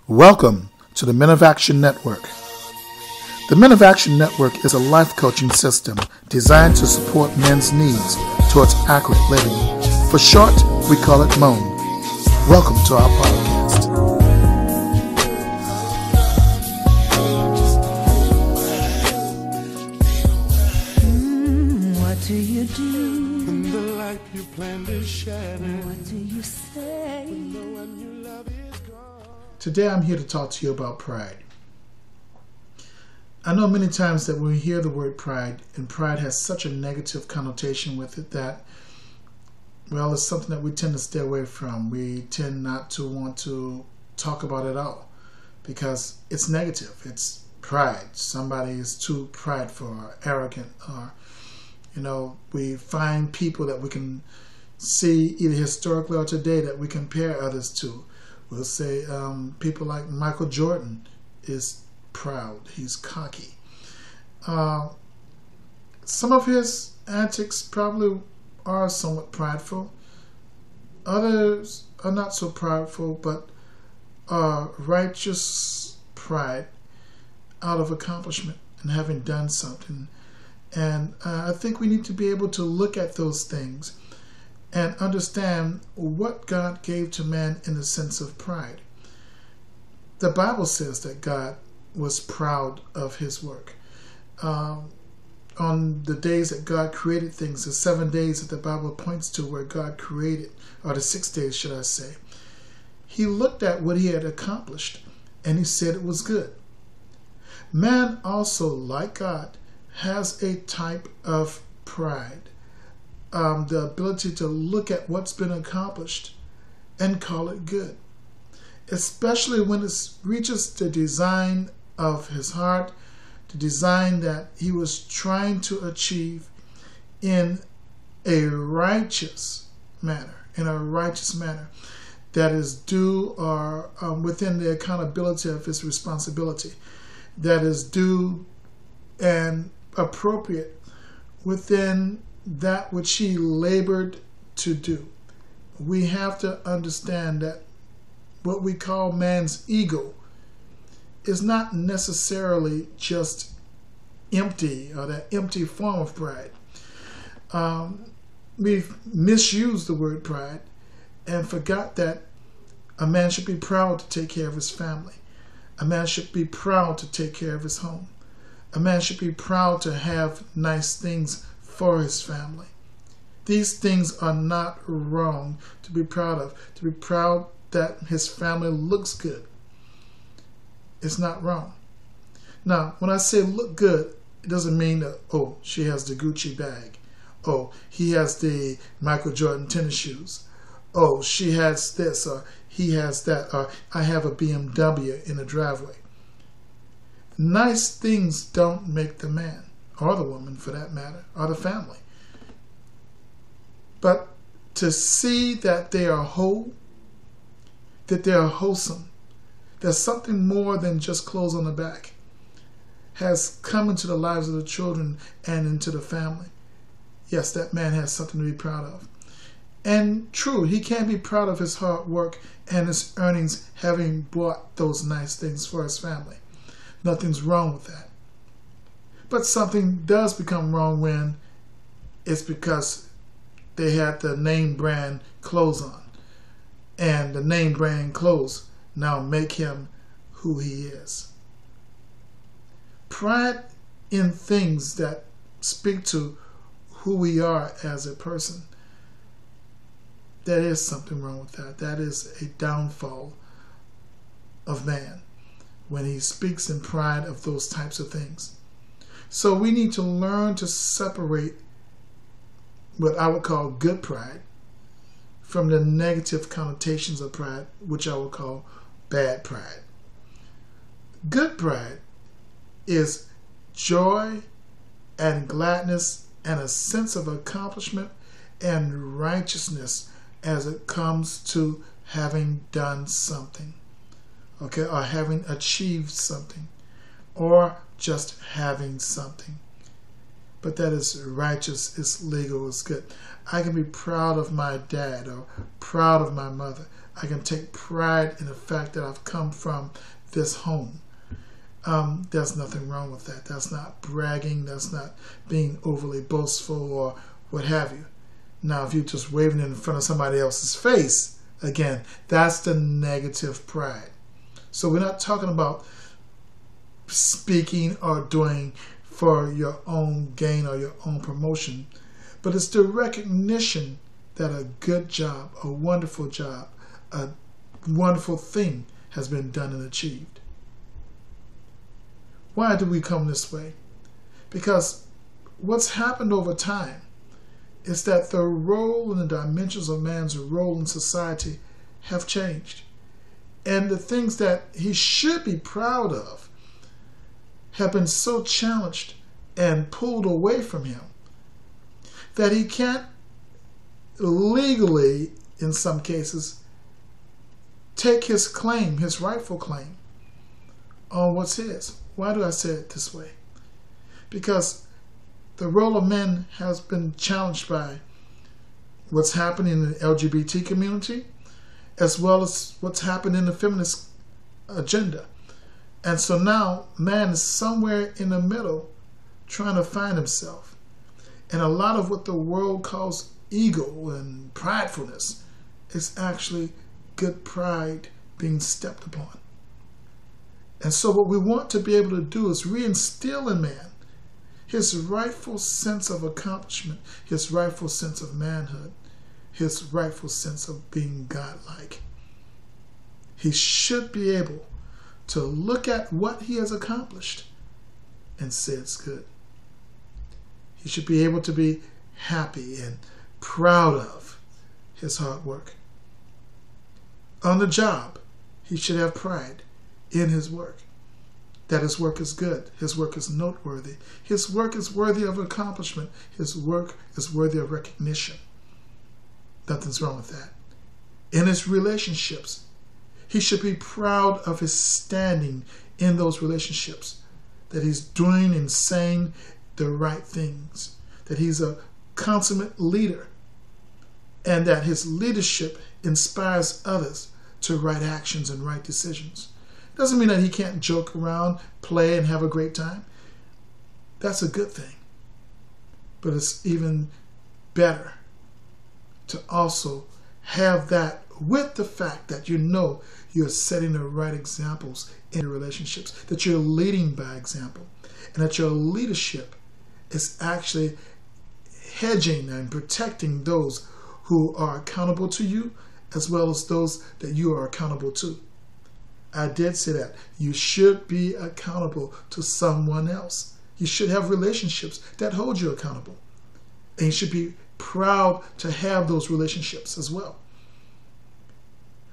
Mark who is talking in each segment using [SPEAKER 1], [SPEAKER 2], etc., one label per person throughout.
[SPEAKER 1] Welcome to the Men of Action Network. The Men of Action Network is a life coaching system designed to support men's needs towards accurate living. For short, we call it MOAN. Welcome to our podcast.
[SPEAKER 2] What do you do
[SPEAKER 3] when the light you planned is shattered?
[SPEAKER 2] What do you say
[SPEAKER 3] when the one you love is gone?
[SPEAKER 1] Today I'm here to talk to you about pride. I know many times that when we hear the word pride, and pride has such a negative connotation with it that, well, it's something that we tend to stay away from. We tend not to want to talk about it at all because it's negative. It's pride. Somebody is too prideful or arrogant, or we find people that we can see either historically or today that we compare others to. We'll say people like Michael Jordan is proud. He's cocky. Some of his antics probably are somewhat prideful. Others are not so prideful, but righteous pride out of accomplishment and having done something. And I think we need to be able to look at those things and understand what God gave to man in the sense of pride. The Bible says that God was proud of his work. On the days that God created things, the 7 days that the Bible points to where God created, or the 6 days, should I say, he looked at what he had accomplished and he said it was good. Man also, like God, has a type of pride, the ability to look at what's been accomplished and call it good, especially when it reaches the design of his heart, the design that he was trying to achieve in a righteous manner, that is due or within the accountability of his responsibility, that is due and appropriate within that which he labored to do. We have to understand that what we call man's ego is not necessarily just empty, or that empty form of pride. We've misused the word pride and forgot that a man should be proud to take care of his family. A man should be proud to take care of his home. A man should be proud to have nice things for his family. These things are not wrong to be proud of. To be proud that his family looks good, it's not wrong. Now, when I say look good, it doesn't mean that, oh, she has the Gucci bag. Oh, he has the Michael Jordan tennis shoes. Oh, she has this, or he has that, or I have a BMW in the driveway. Nice things don't make the man, or the woman for that matter, or the family. But to see that they are whole, that they are wholesome, there's something more than just clothes on the back, has come into the lives of the children and into the family. Yes, that man has something to be proud of. And true, he can be proud of his hard work and his earnings having bought those nice things for his family. Nothing's wrong with that. But something does become wrong when it's because they had the name brand clothes on. And the name brand clothes now make him who he is. Pride in things that speak to who we are as a person, there is something wrong with that. That is a downfall of man when he speaks in pride of those types of things. So we need to learn to separate what I would call good pride from the negative connotations of pride, which I would call bad pride. Good pride is joy and gladness and a sense of accomplishment and righteousness as it comes to having done something, okay, or having achieved something, or just having something. But that is righteous, it's legal, it's good. I can be proud of my dad or proud of my mother. I can take pride in the fact that I've come from this home. There's nothing wrong with that. That's not bragging. That's not being overly boastful or what have you. Now, if you're just waving it in front of somebody else's face, again, that's the negative pride. So we're not talking about speaking or doing for your own gain or your own promotion, but it's the recognition that a good job, a wonderful thing has been done and achieved. Why do we come this way? Because what's happened over time is that the role and the dimensions of man's role in society have changed. And the things that he should be proud of have been so challenged and pulled away from him that he can't legally, in some cases, take his claim, his rightful claim, on what's his. Why do I say it this way? Because the role of men has been challenged by what's happening in the LGBT community, as well as what's happened in the feminist agenda. And so now man is somewhere in the middle trying to find himself. And a lot of what the world calls ego and pridefulness is actually good pride being stepped upon. And so what we want to be able to do is reinstill in man his rightful sense of accomplishment, his rightful sense of manhood, his rightful sense of being godlike. He should be able to look at what he has accomplished and say it's good. He should be able to be happy and proud of his hard work. On the job, he should have pride in his work, that his work is good, his work is noteworthy, his work is worthy of accomplishment, his work is worthy of recognition. Nothing's wrong with that. In his relationships, he should be proud of his standing in those relationships, that he's doing and saying the right things, that he's a consummate leader, and that his leadership inspires others to right actions and right decisions. Doesn't mean that he can't joke around, play, and have a great time. That's a good thing. But it's even better to also have that with the fact that you know you're setting the right examples in your relationships, that you're leading by example, and that your leadership is actually hedging and protecting those who are accountable to you as well as those that you are accountable to. I did say that. You should be accountable to someone else. You should have relationships that hold you accountable. And you should be proud to have those relationships as well.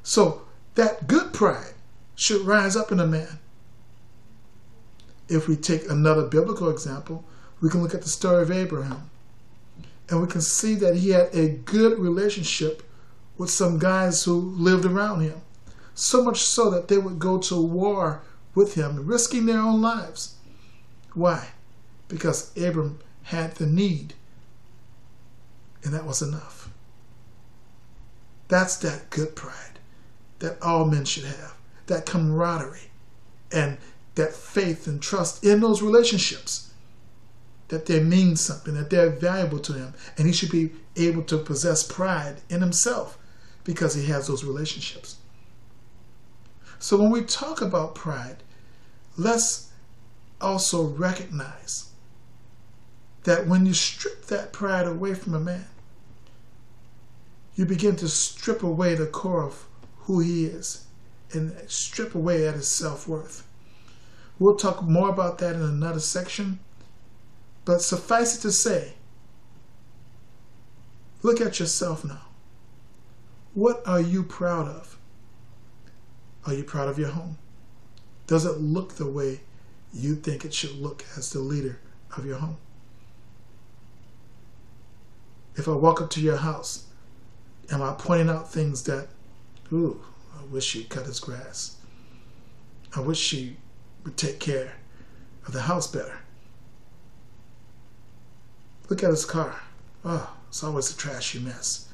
[SPEAKER 1] So that good pride should rise up in a man. If we take another biblical example, we can look at the story of Abraham. And we can see that he had a good relationship with some guys who lived around him. So much so that they would go to war with him, risking their own lives. Why? Because Abram had the need. And that was enough. That's that good pride that all men should have. That camaraderie and that faith and trust in those relationships. That they mean something, that they're valuable to him. And he should be able to possess pride in himself because he has those relationships. So when we talk about pride, let's also recognize that when you strip that pride away from a man, you begin to strip away the core of who he is and strip away at his self-worth. We'll talk more about that in another section, but suffice it to say, look at yourself now. What are you proud of? Are you proud of your home? Does it look the way you think it should look as the leader of your home? If I walk up to your house, am I pointing out things that, ooh, I wish she'd cut his grass. I wish she would take care of the house better. Look at his car. Oh, it's always a trashy mess.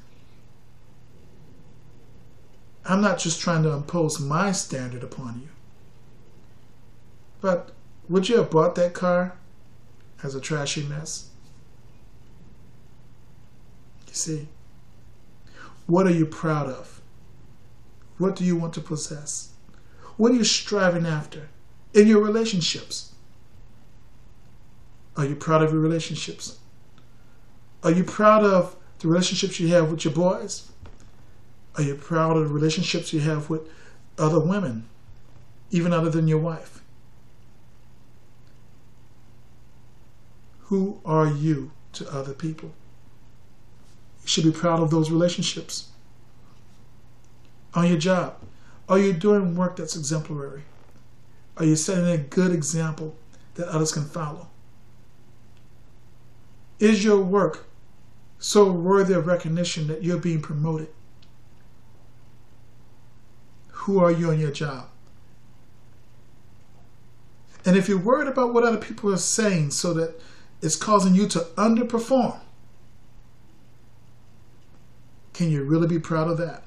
[SPEAKER 1] I'm not just trying to impose my standard upon you. But would you have bought that car as a trashy mess? You see, what are you proud of? What do you want to possess? What are you striving after in your relationships? Are you proud of your relationships? Are you proud of the relationships you have with your boys? Are you proud of the relationships you have with other women, even other than your wife? Who are you to other people? You should be proud of those relationships. On your job, are you doing work that's exemplary? Are you setting a good example that others can follow? Is your work so worthy of recognition that you're being promoted? Who are you on your job? And if you're worried about what other people are saying so that it's causing you to underperform, can you really be proud of that?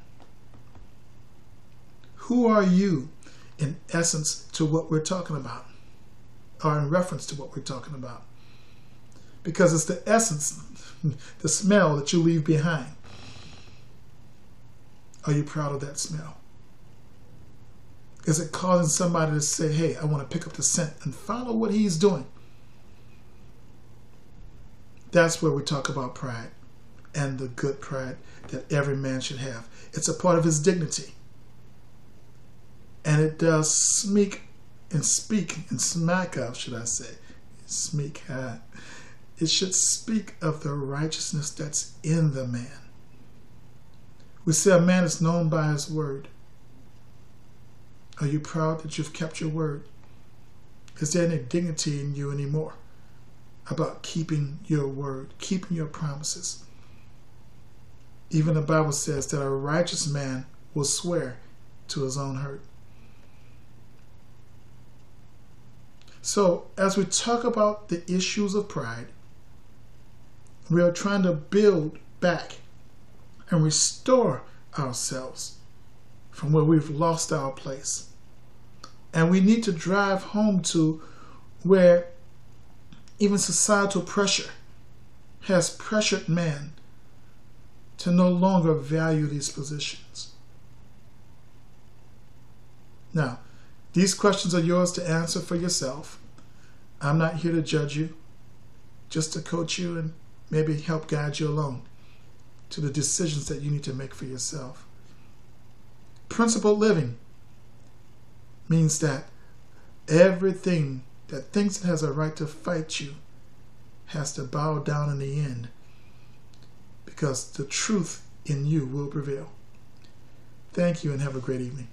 [SPEAKER 1] Who are you in essence to what we're talking about, or in reference to what we're talking about? Because it's the essence, the smell that you leave behind. Are you proud of that smell? Is it causing somebody to say, hey, I want to pick up the scent and follow what he's doing? That's where we talk about pride, and the good pride that every man should have. It's a part of his dignity. And it does speak and smack of, should I say. It should speak of the righteousness that's in the man. We say a man is known by his word. Are you proud that you've kept your word? Is there any dignity in you anymore about keeping your word, keeping your promises? Even the Bible says that a righteous man will swear to his own hurt. So as we talk about the issues of pride, we are trying to build back and restore ourselves from where we've lost our place. And we need to drive home to where even societal pressure has pressured man to no longer value these positions. Now, these questions are yours to answer for yourself. I'm not here to judge you, just to coach you and maybe help guide you along to the decisions that you need to make for yourself. Principled living means that everything that thinks it has a right to fight you has to bow down in the end, because the truth in you will prevail. Thank you and have a great evening.